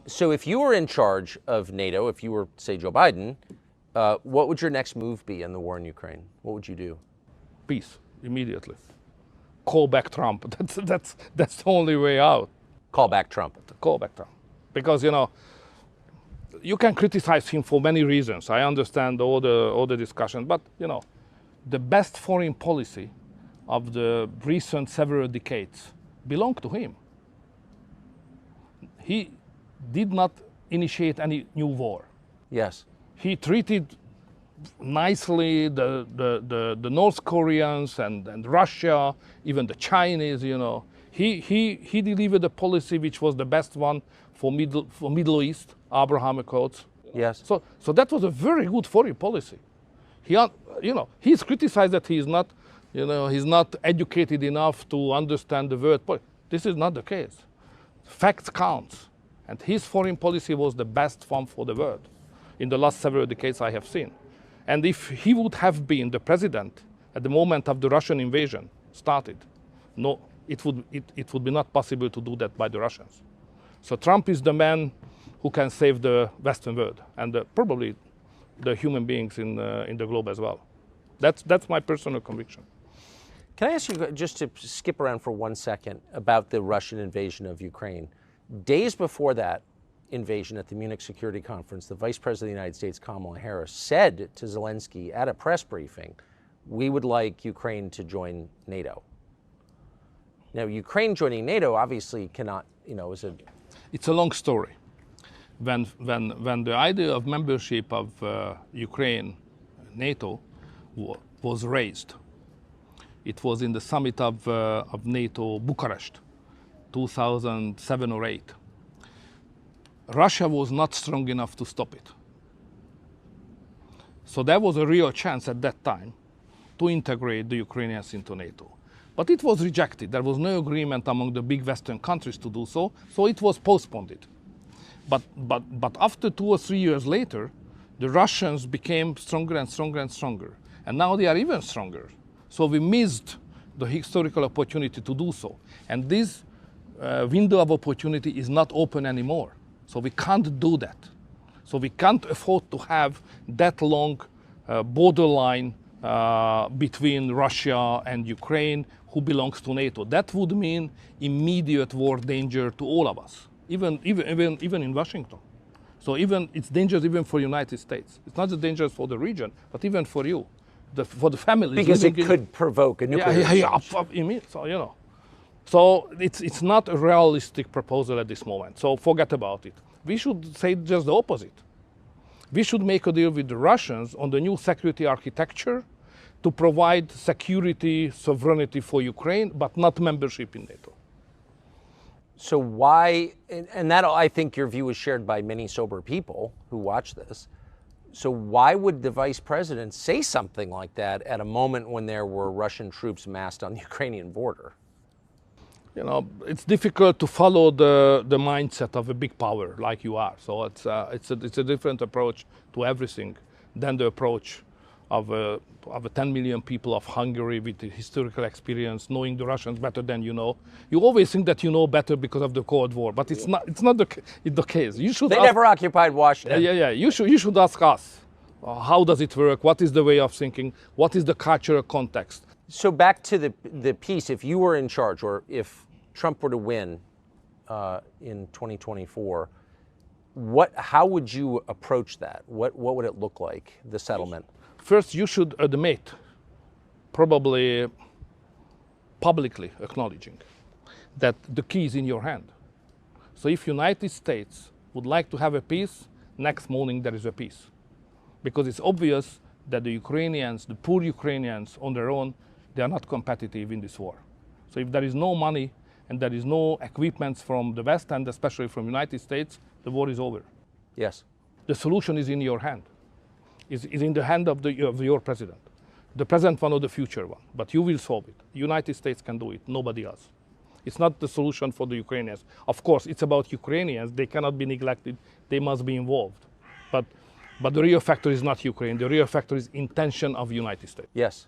So if you were in charge of NATO, if you were, say, Joe Biden, what would your next move be in the war in Ukraine? What would you do? Peace, immediately. Call back Trump. That's the only way out. Call back Trump. Call back Trump. Because, you can criticize him for many reasons. I understand all the discussion, but, the best foreign policy of the recent several decades belonged to him. He did not initiate any new war. Yes. He treated nicely the North Koreans and Russia, even the Chinese, He delivered a policy which was the best one for Middle East, Abraham Accords. Yes. So that was a very good foreign policy. He's criticized that he's not educated enough to understand the world. This is not the case. Facts count. And his foreign policy was the best one for the world in the last several decades I have seen. And if he would have been the president at the moment of the Russian invasion started, no, it would be not possible to do that by the Russians. So Trump is the man who can save the Western world and probably the human beings in the globe as well. That's my personal conviction. Can I ask you, just to skip around for 1 second, about the Russian invasion of Ukraine? Days before that invasion at the Munich Security Conference, the Vice President of the United States, Kamala Harris, said to Zelensky at a press briefing, we would like Ukraine to join NATO. Now, Ukraine joining NATO obviously cannot, is a... It's a long story. When the idea of membership of Ukraine, NATO, was raised, it was in the summit of NATO, Bucharest, 2007 or 8. Russia was not strong enough to stop it. So there was a real chance at that time to integrate the Ukrainians into NATO. But it was rejected. There was no agreement among the big Western countries to do so, so it was postponed. But after 2 or 3 years later, the Russians became stronger and stronger and stronger. And now they are even stronger. So we missed the historical opportunity to do so. And this window of opportunity is not open anymore. So we can't do that. So we can't afford to have that long borderline between Russia and Ukraine, who belongs to NATO. That would mean immediate war danger to all of us, even in Washington. So it's dangerous even for the United States. It's not just dangerous for the region, but even for you, for the families. Because it could provoke a nuclear exchange. So it's not a realistic proposal at this moment. So forget about it. We should say just the opposite. We should make a deal with the Russians on the new security architecture to provide security, sovereignty for Ukraine, but not membership in NATO. So why, and that I think your view is shared by many sober people who watch this, so why would the vice president say something like that at a moment when there were Russian troops massed on the Ukrainian border? It's difficult to follow the mindset of a big power like you are. So it's a different approach to everything than the approach of 10 million people of Hungary with the historical experience, knowing the Russians better than you know. You always think that you know better because of the Cold War, but it's not the case. They never occupied Washington. Yeah. You should ask us. How does it work? What is the way of thinking? What is the cultural context? So back to the piece, if you were in charge, or if Trump were to win in 2024, how would you approach that? What would it look like, the settlement? First, you should admit, probably publicly acknowledging, that the key is in your hand. So if United States would like to have a peace, next morning there is a peace. Because it's obvious that the Ukrainians, the poor Ukrainians on their own, they are not competitive in this war. So if there is no money and there is no equipment from the West and especially from the United States, the war is over. Yes. The solution is in your hand. Is in the hand of your president. The present one or the future one. But you will solve it. The United States can do it, nobody else. It's not the solution for the Ukrainians. Of course, it's about Ukrainians. They cannot be neglected. They must be involved. But the real factor is not Ukraine. The real factor is intention of the United States. Yes.